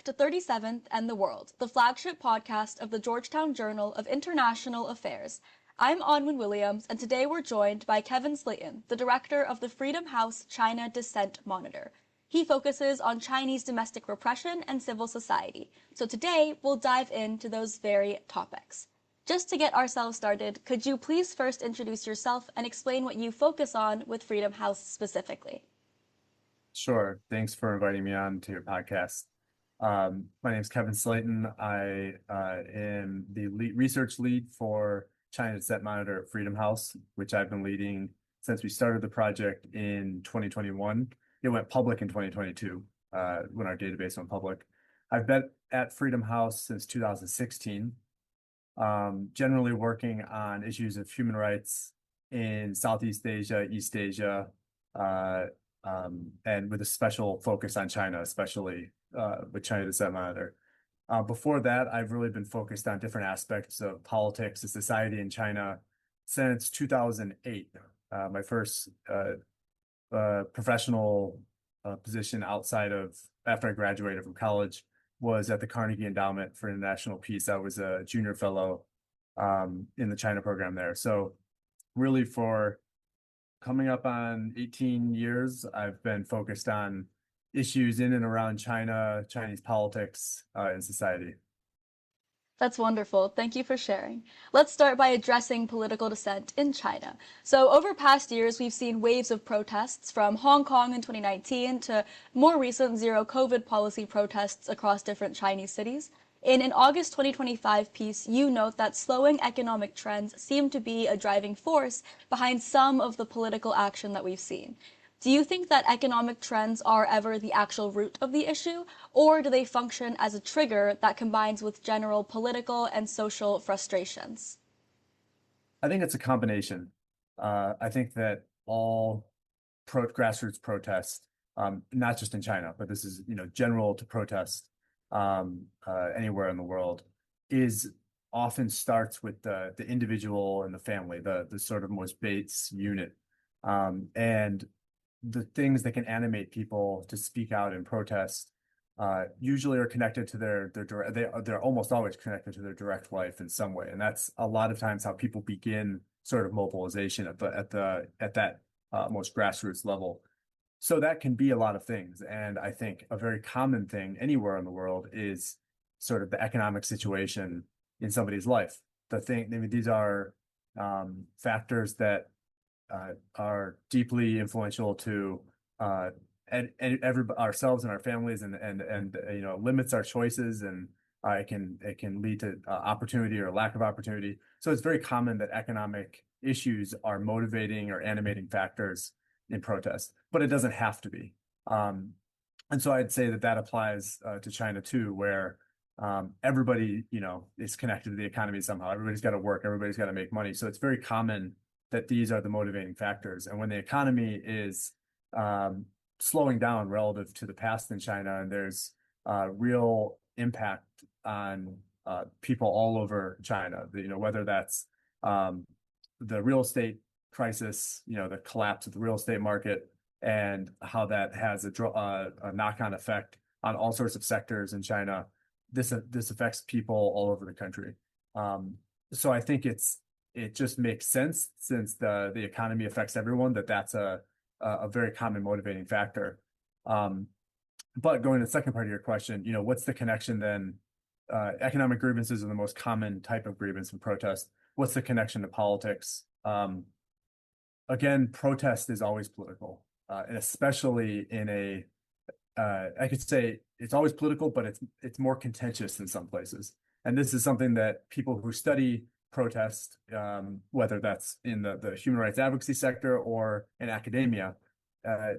to 37th and the World, the flagship podcast of the Georgetown Journal of International Affairs. I'm Onwin Williams, and today we're joined by Kevin Slaten, the director of the Freedom House China Dissent Monitor. He focuses on Chinese domestic repression and civil society. So today we'll dive into those very topics. Just to get ourselves started, could you please first introduce yourself and explain what you focus on with Freedom House specifically? Sure. Thanks for inviting me on to your podcast. My name is Kevin Slaten. I am the research lead for China Dissent Monitor at Freedom House, which I've been leading since we started the project in 2021. It went public in 2022 when our database went public. I've been at Freedom House since 2016, generally working on issues of human rights in Southeast Asia, East Asia, and with a special focus on China, especially with China Dissent Monitor. Before that, I've really been focused on different aspects of politics and society in China since 2008. My first professional position after I graduated from college was at the Carnegie Endowment for International Peace. I was a junior fellow in the China program there. So really for coming up on 18 years, I've been focused on issues in and around China, Chinese politics, and society. That's wonderful. Thank you for sharing. Let's start by addressing political dissent in China. So over past years, we've seen waves of protests from Hong Kong in 2019 to more recent zero COVID policy protests across different Chinese cities. In an August 2025 piece, you note that slowing economic trends seem to be a driving force behind some of the political action that we've seen. Do you think that economic trends are ever the actual root of the issue, or do they function as a trigger that combines with general political and social frustrations? I think it's a combination. I think that all grassroots protests, not just in China, but this is general to protest anywhere in the world, is often starts with the individual and the family, the sort of most base unit, and the things that can animate people to speak out and protest usually are connected to they're almost always connected to their direct life in some way, and that's a lot of times how people begin sort of mobilization at that most grassroots level. So that can be a lot of things, and I think a very common thing anywhere in the world is sort of the economic situation in somebody's life. These are factors that are deeply influential to ourselves and our families, and limits our choices, and it can lead to opportunity or lack of opportunity. So it's very common that economic issues are motivating or animating factors in protest, but it doesn't have to be. And so I'd say that applies to China too, where everybody is connected to the economy somehow. Everybody's got to work, everybody's got to make money. So it's very common that these are the motivating factors. And when the economy is slowing down relative to the past in China, and there's real impact on people all over China, whether that's the real estate crisis, the collapse of the real estate market, and how that has a knock-on effect on all sorts of sectors in China. This affects people all over the country. So I think it just makes sense, since the economy affects everyone, that's a very common motivating factor. But going to the second part of your question, what's the connection then? Economic grievances are the most common type of grievance and protest. What's the connection to politics? Again, protest is always political, and especially in I could say it's always political, but it's more contentious in some places. And this is something that people who study protest, whether that's in the human rights advocacy sector or in academia,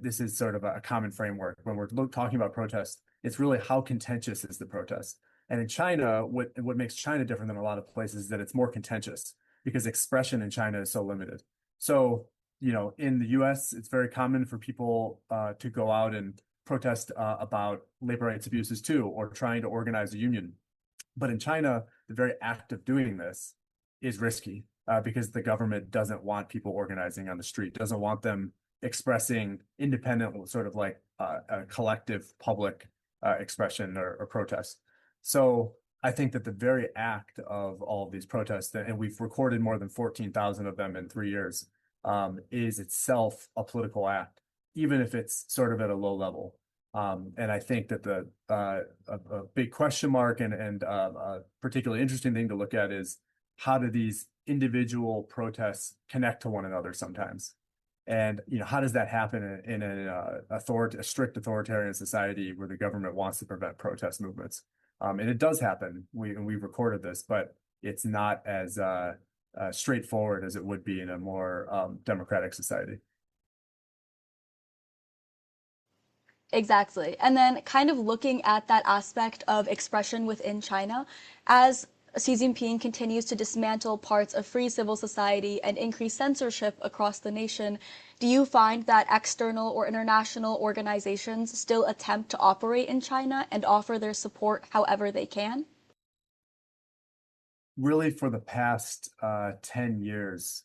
this is sort of a common framework. When we're talking about protest, it's really how contentious is the protest. And in China, what makes China different than a lot of places is that it's more contentious, because expression in China is so limited. So, in the US, it's very common for people to go out and protest about labor rights abuses too, or trying to organize a union. But in China, the very act of doing this is risky because the government doesn't want people organizing on the street, doesn't want them expressing independent, sort of like a collective public expression or protest. So I think that the very act of all of these protests, and we've recorded more than 14,000 of them in 3 years, is itself a political act, even if it's sort of at a low level. And I think that a big question mark and a particularly interesting thing to look at is how do these individual protests connect to one another sometimes? And how does that happen in a strict authoritarian society where the government wants to prevent protest movements? And it does happen. We've recorded this, but it's not as straightforward as it would be in a more democratic society. Exactly. And then kind of looking at that aspect of expression within China, as Xi Jinping continues to dismantle parts of free civil society and increase censorship across the nation, do you find that external or international organizations still attempt to operate in China and offer their support however they can? Really, for the past 10 years,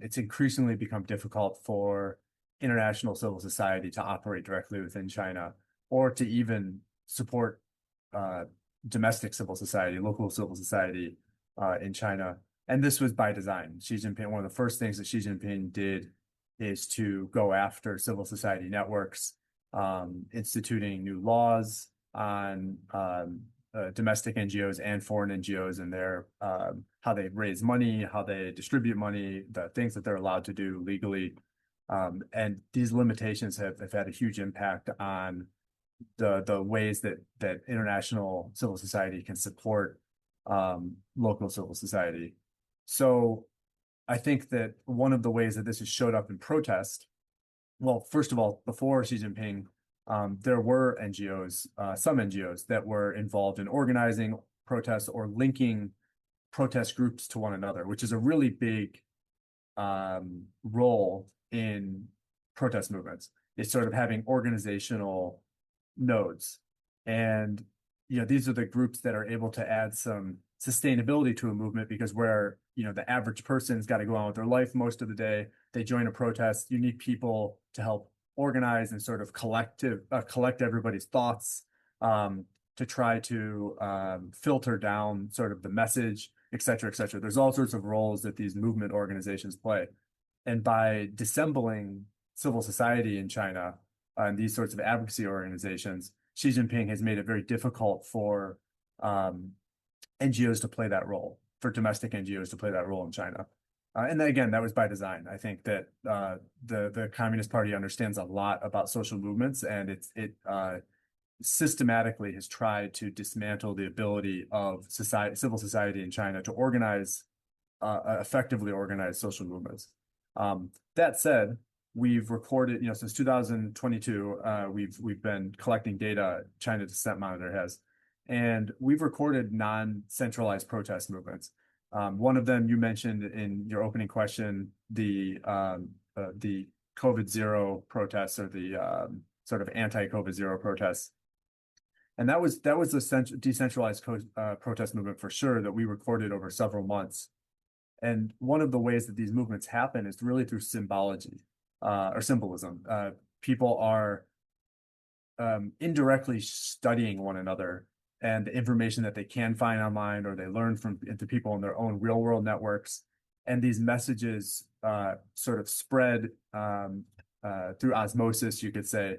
it's increasingly become difficult for international civil society to operate directly within China or to even support uh, domestic civil society, local civil society in China. And this was by design. Xi Jinping, one of the first things that Xi Jinping did is to go after civil society networks, instituting new laws on domestic NGOs and foreign NGOs and their how they raise money, how they distribute money, the things that they're allowed to do legally. And these limitations have had a huge impact on the ways that international civil society can support local civil society. So I think that one of the ways that this has showed up in protest, well, first of all, before Xi Jinping, there were NGOs, some NGOs that were involved in organizing protests or linking protest groups to one another, which is a really big role in protest movements. It's sort of having organizational nodes. And these are the groups that are able to add some sustainability to a movement because where the average person's got to go on with their life most of the day, they join a protest. You need people to help organize and sort of collect everybody's thoughts, to try to filter down sort of the message, et cetera, et cetera. There's all sorts of roles that these movement organizations play. And by dissembling civil society in China and these sorts of advocacy organizations, Xi Jinping has made it very difficult for NGOs to play that role, for domestic NGOs to play that role in China. And then, again, that was by design. I think that the Communist Party understands a lot about social movements, and it systematically has tried to dismantle the ability of civil society in China to organize, effectively organize social movements. That said, we've recorded, since 2022, we've been collecting data. China Dissent Monitor has, and we've recorded non-centralized protest movements. One of them you mentioned in your opening question, the COVID zero protests or the sort of anti-COVID zero protests. And that was a decentralized protest movement for sure that we recorded over several months. And one of the ways that these movements happen is really through symbology or symbolism. People are indirectly studying one another and the information that they can find online or they learn from the people in their own real world networks. And these messages sort of spread through osmosis, you could say.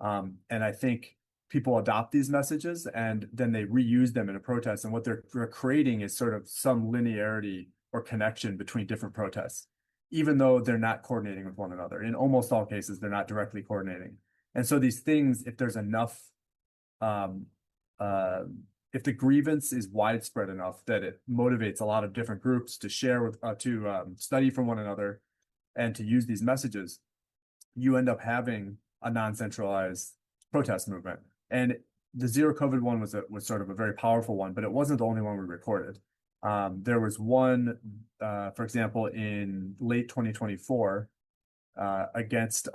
And I think people adopt these messages and then they reuse them in a protest. And what they're creating is sort of some linearity or connection between different protests, even though they're not coordinating with one another. In almost all cases, they're not directly coordinating. And so these things, if there's enough, if the grievance is widespread enough that it motivates a lot of different groups to share with, to study from one another and to use these messages, you end up having a non-centralized protest movement. And the zero COVID one was sort of a very powerful one, but it wasn't the only one we recorded. There was one, for example, in late 2024 against,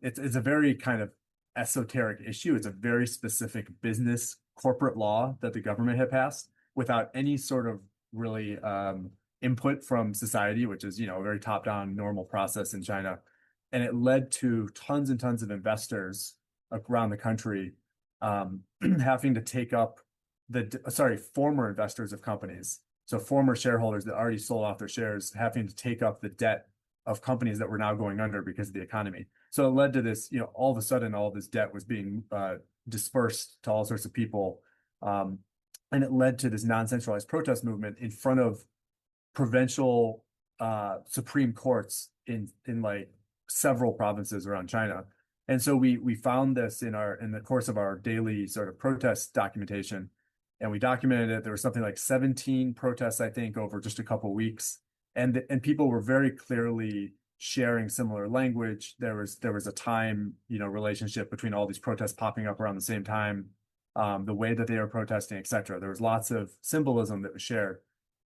it's a very kind of esoteric issue. It's a very specific business corporate law that the government had passed without any sort of really input from society, which is, a very top-down normal process in China. And it led to tons and tons of investors around the country having to take up former investors of companies. So former shareholders that already sold off their shares having to take up the debt of companies that were now going under because of the economy. So it led to this, all of a sudden, all this debt was being dispersed to all sorts of people. And it led to this non-centralized protest movement in front of provincial Supreme Courts in like several provinces around China. And so we found this in the course of our daily sort of protest documentation, and we documented it. There was something like 17 protests, I think, over just a couple of weeks, and people were very clearly sharing similar language. There was a time, relationship between all these protests popping up around the same time, the way that they were protesting, et cetera. There was lots of symbolism that was shared.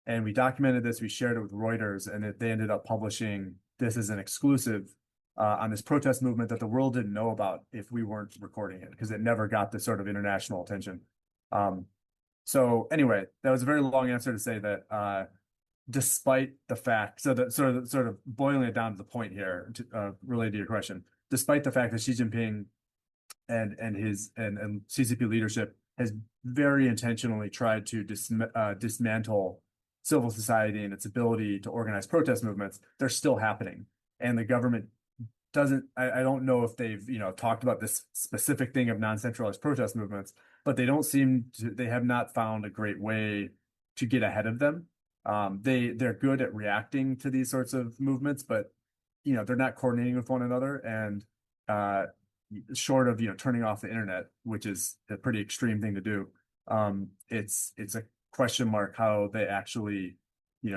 And we documented this, we shared it with Reuters, and they ended up publishing this as an exclusive on this protest movement that the world didn't know about if we weren't recording it, because it never got this sort of international attention. So anyway, that was a very long answer to say that despite the fact, so that sort of boiling it down to the point here, related to your question, despite the fact that Xi Jinping and CCP leadership has very intentionally tried to dismantle civil society and its ability to organize protest movements, they're still happening. And the government I don't know if they've, talked about this specific thing of non-centralized protest movements, but they have not found a great way to get ahead of them. They're good at reacting to these sorts of movements, but, they're not coordinating with one another. And short of, turning off the internet, which is a pretty extreme thing to do, it's a question mark how they actually,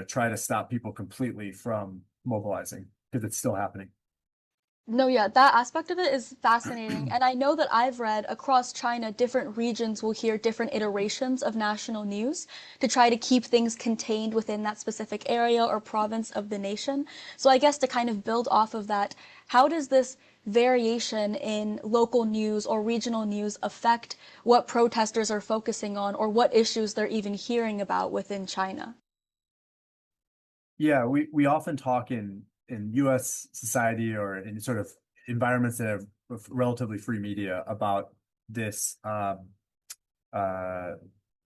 try to stop people completely from mobilizing, because it's still happening. No, yeah, that aspect of it is fascinating. And I know that I've read across China, different regions will hear different iterations of national news to try to keep things contained within that specific area or province of the nation. So I guess to kind of build off of that, how does this variation in local news or regional news affect what protesters are focusing on or what issues they're even hearing about within China? Yeah, we often talk in U.S. society or in sort of environments that have relatively free media about this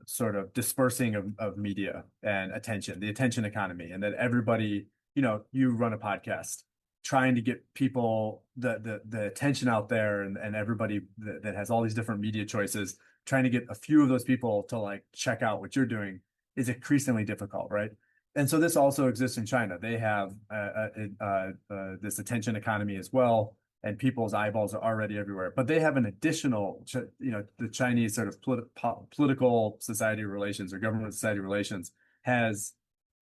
sort of dispersing of media and attention, the attention economy, and that everybody, you run a podcast, trying to get people the attention out there, and everybody that has all these different media choices, trying to get a few of those people to like check out what you're doing is increasingly difficult, right? And so this also exists in China. They have this attention economy as well, and people's eyeballs are already everywhere. But they have an additional, the Chinese sort of political society relations or government society relations has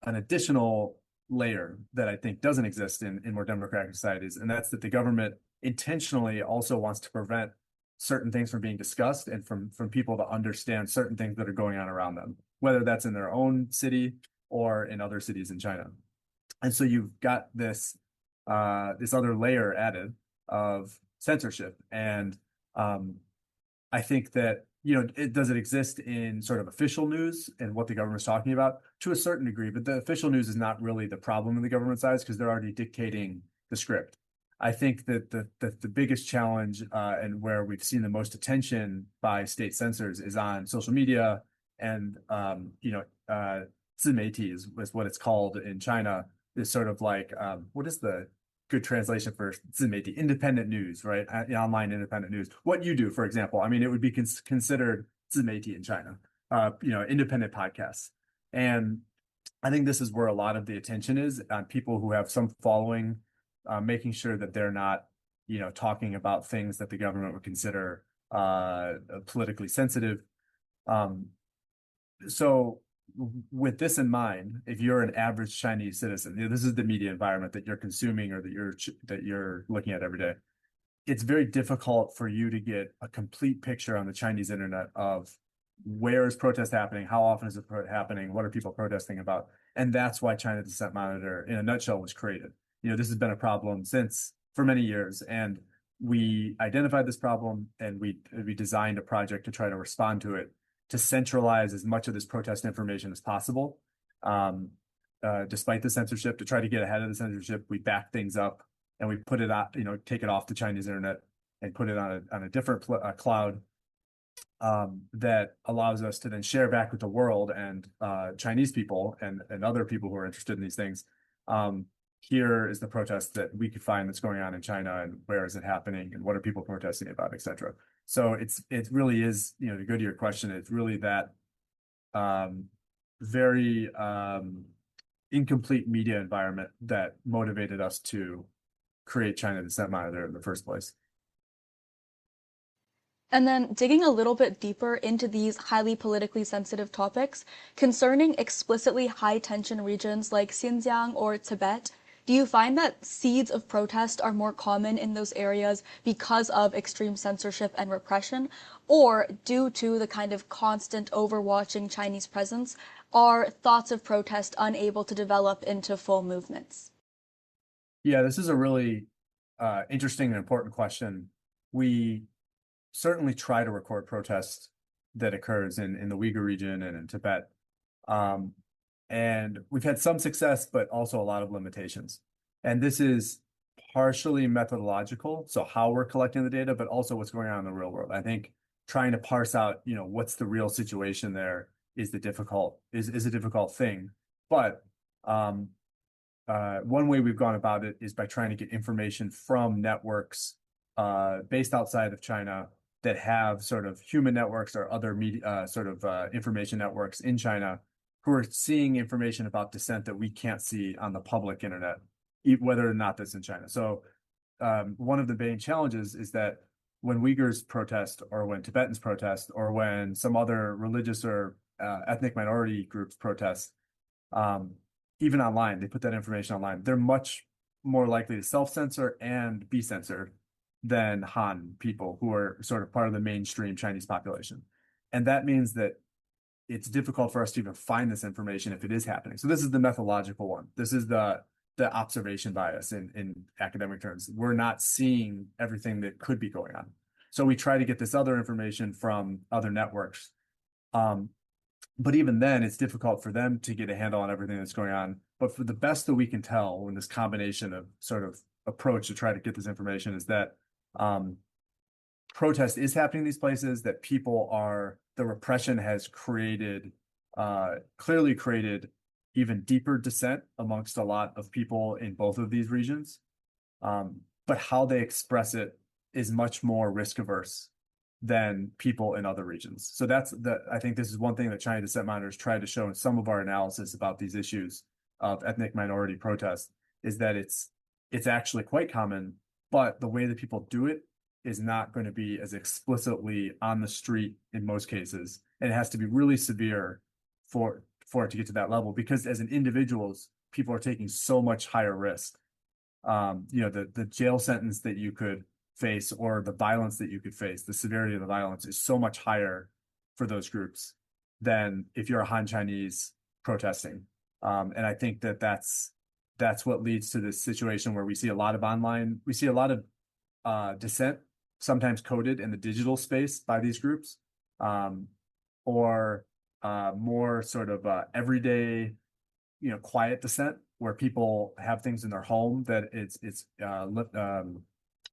an additional layer that I think doesn't exist in more democratic societies, and that's that the government intentionally also wants to prevent certain things from being discussed and from people to understand certain things that are going on around them, whether that's in their own city or in other cities in China. And so you've got this other layer added of censorship. And I think that, does it exist in sort of official news and what the government's talking about? To a certain degree, but the official news is not really the problem in the government sides, because they're already dictating the script. I think that the biggest challenge and where we've seen the most attention by state censors is on social media and, 自媒体is what it's called in China, is sort of like, what is the good translation for 自媒体? Independent news, right? Online independent news. What you do, for example, I mean, it would be considered 自媒体 in China, independent podcasts. And I think this is where a lot of the attention is on people who have some following, making sure that they're not, talking about things that the government would consider politically sensitive. So with this in mind, if you're an average Chinese citizen, this is the media environment that you're consuming or that you're looking at every day. It's very difficult for you to get a complete picture on the Chinese internet of where is protest happening, how often is it happening, what are people protesting about, and that's why China Dissent Monitor, in a nutshell, was created. This has been a problem for many years, and we identified this problem and we designed a project to try to respond to it, to centralize as much of this protest information as possible. Despite the censorship, to try to get ahead of the censorship, we back things up and we put it out, take it off the Chinese internet and put it on a different cloud. that allows us to then share back with the world and Chinese people and other people who are interested in these things. Here is the protest that we could find that's going on in China, and where is it happening, and what are people protesting about, etc. So it really is, to go to your question, it's really that very incomplete media environment that motivated us to create China Dissent Monitor in the first place. And then digging a little bit deeper into these highly politically sensitive topics concerning explicitly high tension regions like Xinjiang or Tibet, do you find that seeds of protest are more common in those areas because of extreme censorship and repression, or due to the kind of constant overwatching Chinese presence, are thoughts of protest unable to develop into full movements? Yeah, this is a really interesting and important question. We certainly try to record protests that occurs in the Uyghur region and in Tibet. And we've had some success, but also a lot of limitations. And this is partially methodological, so how we're collecting the data, but also what's going on in the real world. I think trying to parse out, what's the real situation there is a difficult thing. But one way we've gone about it is by trying to get information from networks based outside of China that have sort of human networks or other media, information networks in China, who are seeing information about dissent that we can't see on the public internet, whether or not that's in China. So one of the main challenges is that when Uyghurs protest, or when Tibetans protest, or when some other religious or ethnic minority groups protest, even online, they put that information online, they're much more likely to self-censor and be censored than Han people, who are sort of part of the mainstream Chinese population. And that means that it's difficult for us to even find this information if it is happening. So this is the methodological one. This is the observation bias in academic terms. We're not seeing everything that could be going on. So we try to get this other information from other networks. But even then, it's difficult for them to get a handle on everything that's going on. But for the best that we can tell, in this combination of sort of approach to try to get this information, is that protest is happening in these places, that the repression has clearly created even deeper dissent amongst a lot of people in both of these regions. But how they express it is much more risk averse than people in other regions. So I think this is one thing that China Dissent Monitors tried to show in some of our analysis about these issues of ethnic minority protest, is that it's actually quite common, but the way that people do it is not going to be as explicitly on the street in most cases. And it has to be really severe for it to get to that level, because as an individuals, people are taking so much higher risk. The jail sentence that you could face, or the violence that you could face, the severity of the violence is so much higher for those groups than if you're a Han Chinese protesting. And I think that's what leads to this situation where we see a lot of dissent, sometimes coded in the digital space by these groups, or more sort of everyday, quiet dissent, where people have things in their home that it's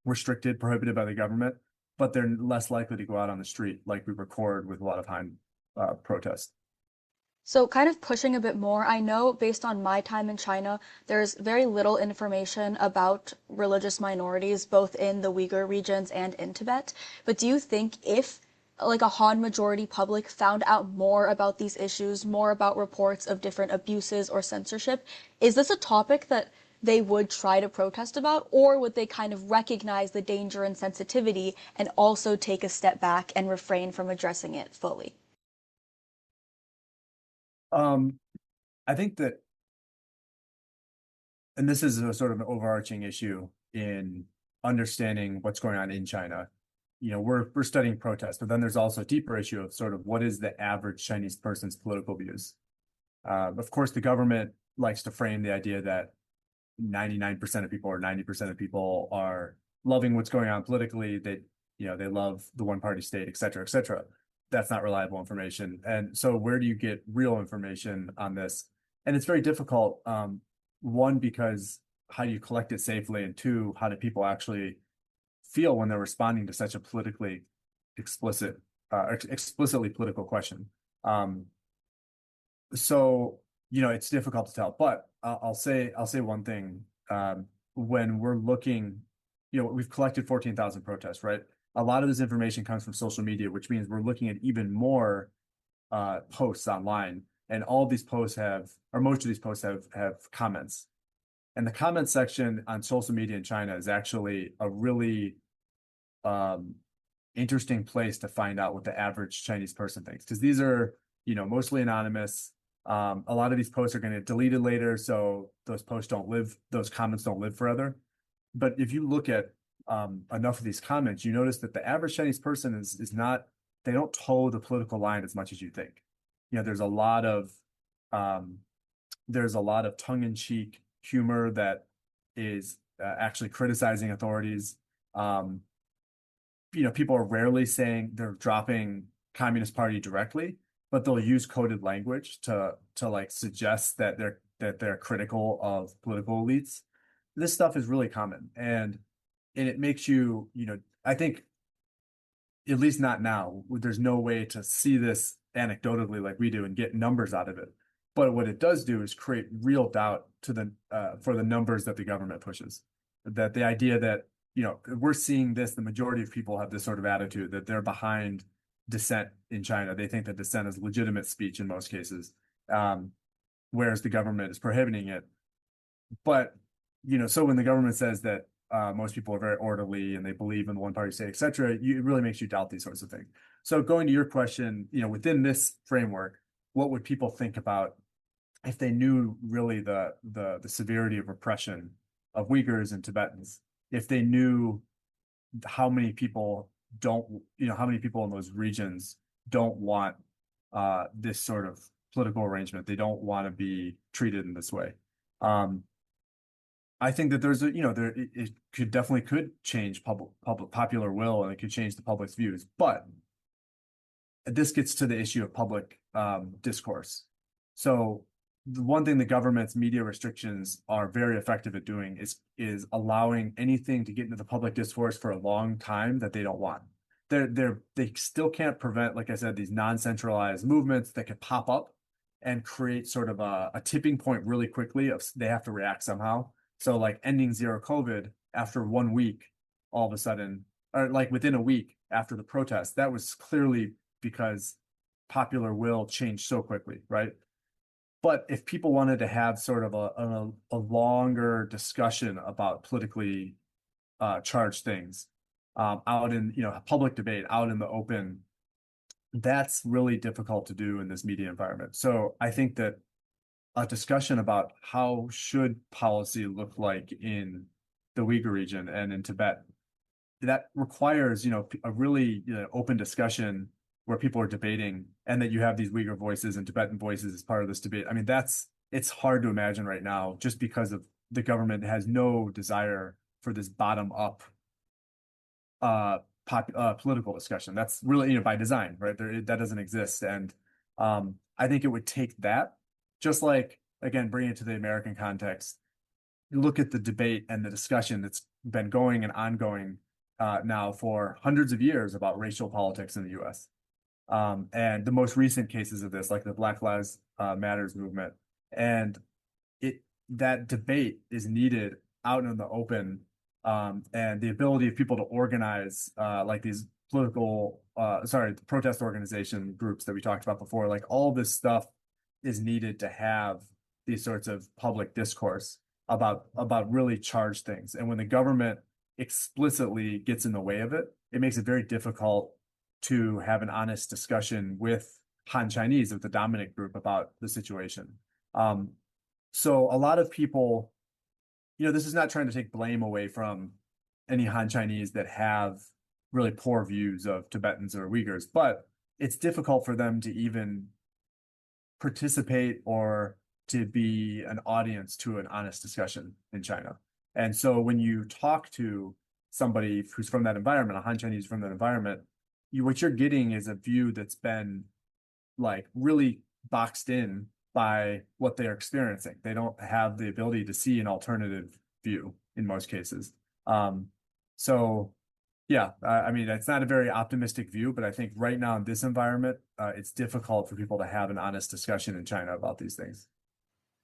restricted, prohibited by the government, but they're less likely to go out on the street like we record with a lot of Han protests. So, kind of pushing a bit more, I know based on my time in China, there's very little information about religious minorities, both in the Uyghur regions and in Tibet. But do you think if, like, a Han majority public found out more about these issues, more about reports of different abuses or censorship, is this a topic that they would try to protest about, or would they kind of recognize the danger and sensitivity and also take a step back and refrain from addressing it fully? I think that, and this is a sort of an overarching issue in understanding what's going on in China. We're studying protests, but then there's also a deeper issue of sort of what is the average Chinese person's political views. Of course, the government likes to frame the idea that 99% of people or 90% of people are loving what's going on politically, that they love the one party state, et cetera, et cetera. That's not reliable information. And so where do you get real information on this? And it's very difficult. One, because how do you collect it safely? And two, how do people actually feel when they're responding to such a politically explicit explicitly political question. So, it's difficult to tell, but I'll say one thing. When we're looking, we've collected 14,000 protests, right? A lot of this information comes from social media, which means we're looking at even more posts online, and all of these posts have, or most of these posts have comments. And the comment section on social media in China is actually a really um, interesting place to find out what the average Chinese person thinks, because these are, mostly anonymous. A lot of these posts are going to get deleted later, so those comments don't live forever. But if you look at enough of these comments, you notice that the average Chinese person is not, they don't toe the political line as much as you think. There's a lot of um, tongue-in-cheek humor that is actually criticizing authorities. Um, People are rarely saying they're dropping Communist Party directly, but they'll use coded language to like suggest that they're critical of political elites. This stuff is really common, and it makes you, I think, at least not now, there's no way to see this anecdotally like we do and get numbers out of it. But what it does do is create real doubt for the numbers that the government pushes. That the idea that, we're seeing this, the majority of people have this sort of attitude that they're behind dissent in China. They think that dissent is legitimate speech in most cases, whereas the government is prohibiting it. But, so when the government says that most people are very orderly and they believe in the one party state, et cetera, it really makes you doubt these sorts of things. So going to your question, within this framework, what would people think about if they knew really the severity of repression of Uyghurs and Tibetans? If they knew how many people how many people in those regions don't want this sort of political arrangement. They don't want to be treated in this way. I think that there's it could change popular will, and it could change the public's views. But this gets to the issue of public discourse. So the one thing the government's media restrictions are very effective at doing is allowing anything to get into the public discourse for a long time that they don't want. They still can't prevent, like I said, these non-centralized movements that could pop up and create sort of a tipping point really quickly of they have to react somehow. So like ending zero COVID after 1 week, all of a sudden, or like within a week after the protest, that was clearly because popular will changed so quickly, right? But if people wanted to have sort of a longer discussion about politically charged things out in public debate, out in the open, that's really difficult to do in this media environment. So I think that a discussion about how should policy look like in the Uyghur region and in Tibet, that requires a really open discussion where people are debating, and that you have these Uyghur voices and Tibetan voices as part of this debate. I mean, it's hard to imagine right now, just because of the government has no desire for this bottom up political discussion. That's really, by design, right? That doesn't exist. And I think it would take that, just like, again, bringing it to the American context, you look at the debate and the discussion that's been going and ongoing now for hundreds of years about racial politics in the US. And the most recent cases of this, like the Black Lives Matters movement, and that debate is needed out in the open, and the ability of people to organize, like these protest organization groups that we talked about before, like all this stuff is needed to have these sorts of public discourse about really charged things. And when the government explicitly gets in the way of it, it makes it very difficult to have an honest discussion with Han Chinese, with the dominant group, about the situation. So a lot of people, this is not trying to take blame away from any Han Chinese that have really poor views of Tibetans or Uyghurs, but it's difficult for them to even participate or to be an audience to an honest discussion in China. And so when you talk to somebody who's from that environment, a Han Chinese from that environment, what you're getting is a view that's been like really boxed in by what they're experiencing. They don't have the ability to see an alternative view in most cases. So Yeah, I mean, it's not a very optimistic view, but I think right now in this environment, it's difficult for people to have an honest discussion in China about these things.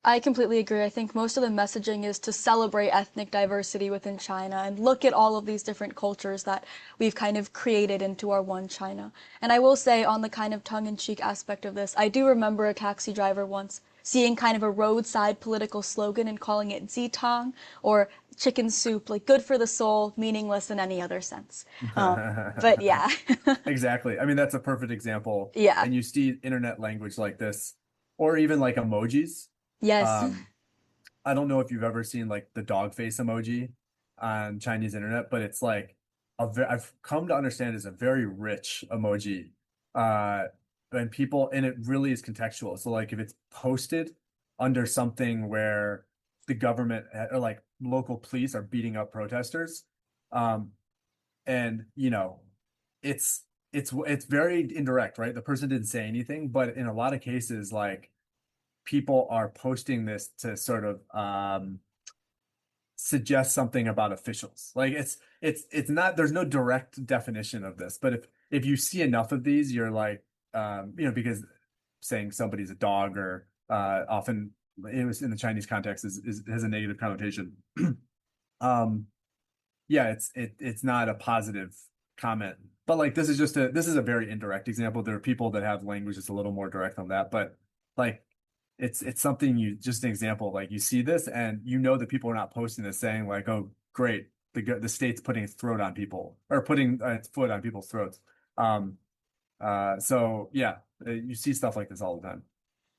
I completely agree. I think most of the messaging is to celebrate ethnic diversity within China and look at all of these different cultures that we've kind of created into our one China. And I will say, on the kind of tongue-in-cheek aspect of this, I do remember a taxi driver once seeing kind of a roadside political slogan and calling it zitang, or chicken soup, like good for the soul, meaningless in any other sense. But yeah. Exactly. I mean, that's a perfect example. Yeah. And you see internet language like this, or even like emojis. Yes. Um, I don't know if you've ever seen like the dog face emoji on Chinese internet, but it's like I've come to understand is a very rich emoji. Uh, and people, and it really is contextual. So like if it's posted under something where the government or like local police are beating up protesters, um, and it's very indirect, right? The person didn't say anything, but in a lot of cases, like people are posting this to sort of suggest something about officials. Like it's not there's no direct definition of this, but if you see enough of these, you're like because saying somebody's a dog or often it was in the Chinese context is has a negative connotation. um yeah, it's not a positive comment. But like this is a very indirect example. There are people that have language that's a little more direct on that, but like it's something you just an example. Like you see this and you know that people are not posting this saying like, oh, great, the state's putting its throat on people or putting its foot on people's throats. Um, so yeah, you see stuff like this all the time.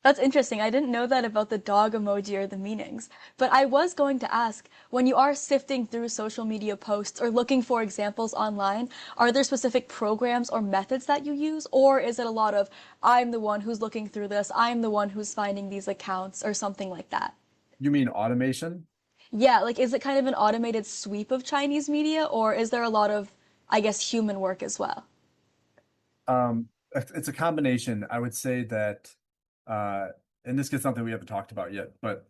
That's interesting. I didn't know that about the dog emoji or the meanings. But I was going to ask, when you are sifting through social media posts or looking for examples online, are there specific programs or methods that you use? Or is it a lot of, I'm the one who's looking through this, I'm the one who's finding these accounts, or something like that? You mean automation? Yeah, like is it kind of an automated sweep of Chinese media, or is there a lot of, I guess, human work as well? It's a combination. I would say that, uh, and this gets something we haven't talked about yet, but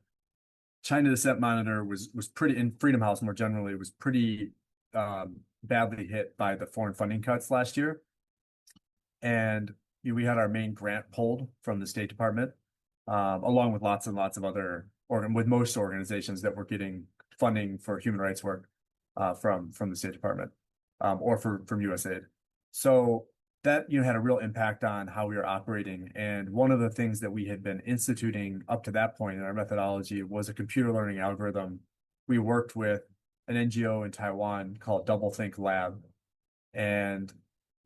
China Dissent Monitor was pretty, in Freedom House more generally, was pretty badly hit by the foreign funding cuts last year. And we had our main grant pulled from the State Department, along with lots and lots of other with most organizations that were getting funding for human rights work from the State Department or from USAID. So that had a real impact on how we were operating. And one of the things that we had been instituting up to that point in our methodology was a computer learning algorithm. We worked with an NGO in Taiwan called Doublethink Lab, and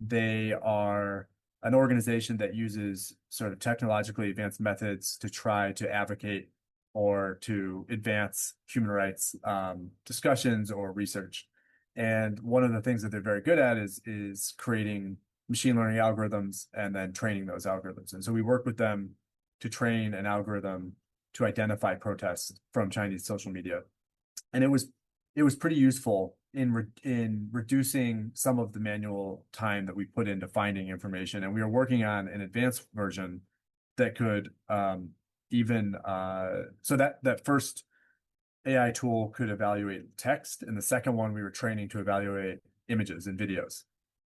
they are an organization that uses sort of technologically advanced methods to try to advocate or to advance human rights discussions or research. And one of the things that they're very good at is creating machine learning algorithms and then training those algorithms. And so we work with them to train an algorithm to identify protests from Chinese social media. And it was pretty useful in reducing some of the manual time that we put into finding information. And we are working on an advanced version that could even so that first AI tool could evaluate text, and the second one we were training to evaluate images and videos.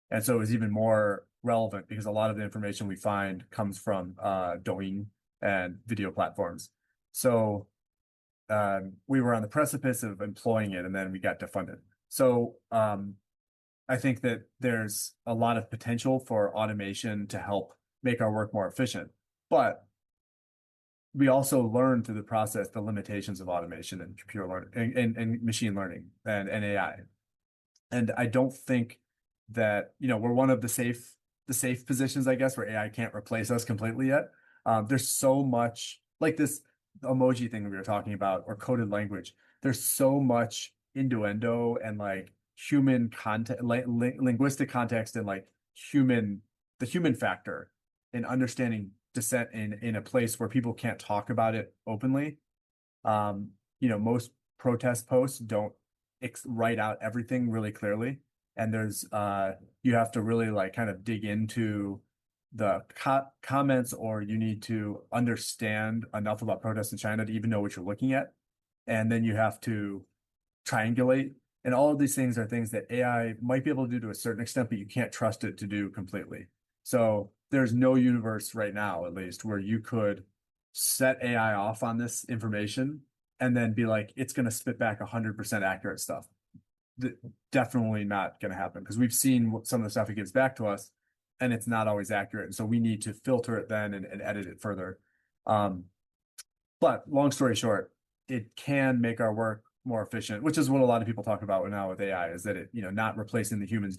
And so it was even more relevant because a lot of the information we find comes from Douyin and video platforms. So we were on the precipice of employing it, and then we got defunded. So I think that there's a lot of potential for automation to help make our work more efficient. But we also learned through the process the limitations of automation and computer learning and machine learning and AI. And I don't think that, we're one of the safe positions, I guess, where AI can't replace us completely yet. There's so much like this emoji thing we were talking about or coded language. There's so much innuendo and like human content, linguistic context and like the human factor in understanding dissent in a place where people can't talk about it openly. Most protest posts don't write out everything really clearly, and there's you have to really like kind of dig into the comments, or you need to understand enough about protests in China to even know what you're looking at, and then you have to triangulate And all of these things are things that AI might be able to do to a certain extent, but you can't trust it to do completely. So there's no universe right now, at least, where you could set AI off on this information and then be like, it's going to spit back 100% accurate stuff. Definitely not going to happen because we've seen some of the stuff it gives back to us and it's not always accurate. And so we need to filter it then and edit it further. Um, but long story short, it can make our work more efficient, which is what a lot of people talk about now with AI, is that it, not replacing the humans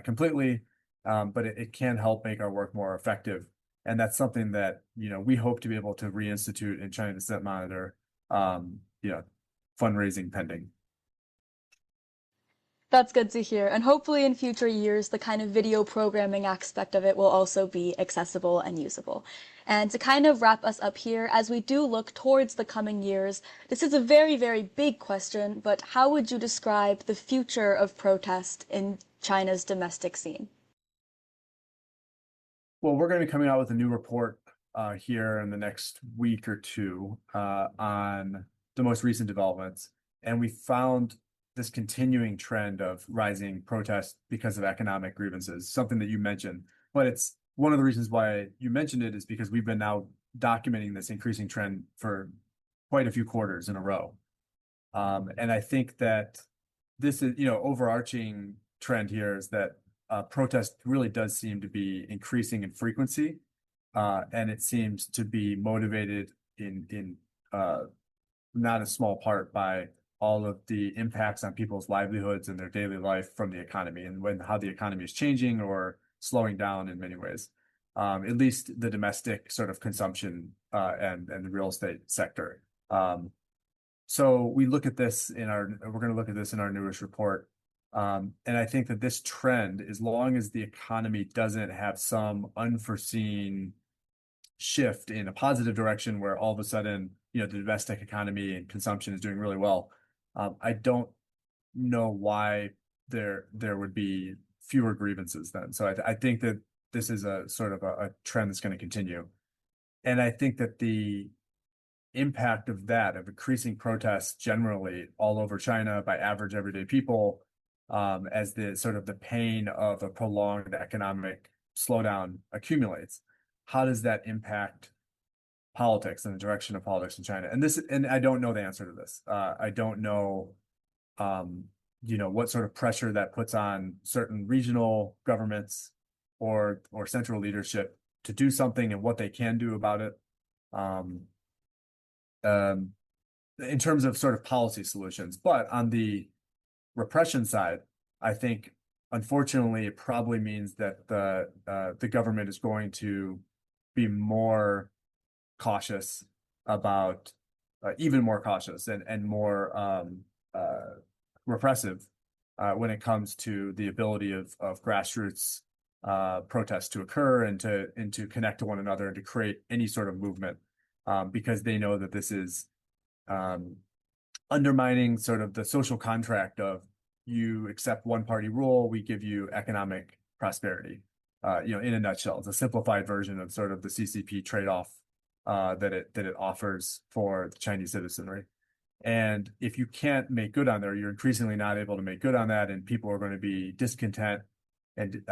completely, but it can help make our work more effective. And that's something that, we hope to be able to reinstitute in China Dissent Monitor, fundraising pending. That's good to hear. And hopefully in future years, the kind of video programming aspect of it will also be accessible and usable. And to kind of wrap us up here, as we do look towards the coming years, this is a very, very big question, but how would you describe the future of protest in China's domestic scene? Well, we're going to be coming out with a new report here in the next week or two on the most recent developments. And we found this continuing trend of rising protests because of economic grievances, something that you mentioned. But it's one of the reasons why you mentioned it is because we've been now documenting this increasing trend for quite a few quarters in a row. And I think that this is, overarching trend here is that protest really does seem to be increasing in frequency, and it seems to be motivated in not a small part by all of the impacts on people's livelihoods and their daily life from the economy and how the economy is changing or slowing down in many ways. At least the domestic sort of consumption and the real estate sector. So we're going to look at this in our newest report. And I think that this trend, as long as the economy doesn't have some unforeseen shift in a positive direction where all of a sudden, the domestic economy and consumption is doing really well, I don't know why there would be fewer grievances then. So I think that this is a sort of a trend that's going to continue. And I think that the impact of increasing protests generally all over China by average everyday people, as the sort of the pain of a prolonged economic slowdown accumulates. How does that impact politics and the direction of politics in China? And I don't know the answer to this. I don't know, what sort of pressure that puts on certain regional governments or central leadership to do something and what they can do about it. In terms of sort of policy solutions. But on the repression side, I think unfortunately it probably means that the government is going to be more cautious about even more cautious and more repressive when it comes to the ability of grassroots protests to occur and to connect to one another and to create any sort of movement, because they know that this is undermining sort of the social contract of you accept one party rule, we give you economic prosperity. In a nutshell, it's a simplified version of sort of the CCP trade-off that it offers for the Chinese citizenry. And if you can't make good on there, you're increasingly not able to make good on that, and people are going to be discontent. And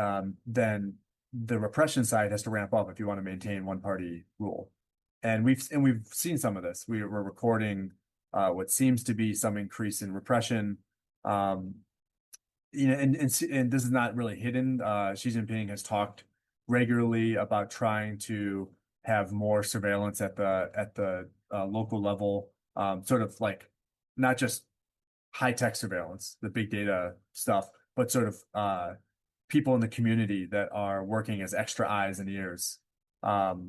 then the repression side has to ramp up if you want to maintain one party rule. And we've seen some of this. We're recording what seems to be some increase in repression. And this is not really hidden. Xi Jinping has talked regularly about trying to have more surveillance at the local level, sort of like not just high-tech surveillance, the big data stuff, but sort of people in the community that are working as extra eyes and ears, the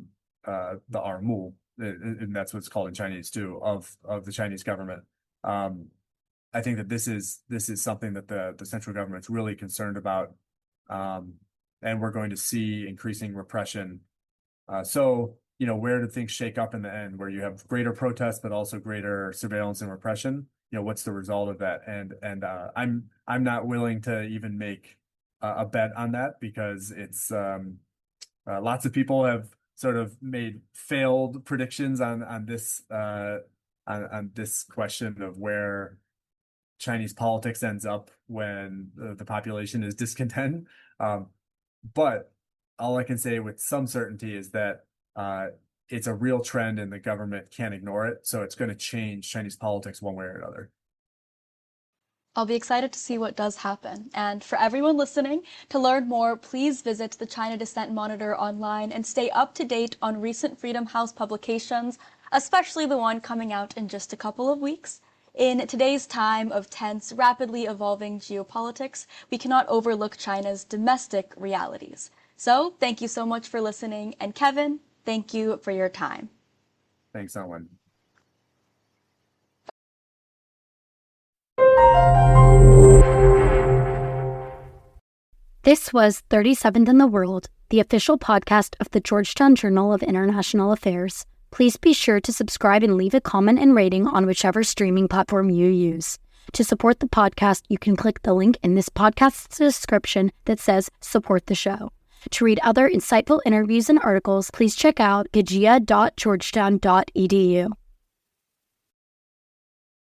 armu, and that's what it's called in Chinese too, of the Chinese government. I think that this is something that the central government's really concerned about, and we're going to see increasing repression. So, where do things shake up in the end, where you have greater protests but also greater surveillance and repression? What's the result of that? And I'm not willing to even make a bet on that because it's lots of people have sort of made failed predictions on this question of where Chinese politics ends up when the population is discontent. But all I can say with some certainty is that it's a real trend and the government can't ignore it. So it's going to change Chinese politics one way or another. I'll be excited to see what does happen. And for everyone listening, to learn more, please visit the China Dissent Monitor online and stay up to date on recent Freedom House publications, especially the one coming out in just a couple of weeks. In today's time of tense, rapidly evolving geopolitics, we cannot overlook China's domestic realities. So thank you so much for listening. And Kevin, thank you for your time. Thanks, Owen. This was 37th in the World, the official podcast of the Georgetown Journal of International Affairs. Please be sure to subscribe and leave a comment and rating on whichever streaming platform you use. To support the podcast, you can click the link in this podcast's description that says support the show. To read other insightful interviews and articles, please check out GJIA.georgetown.edu.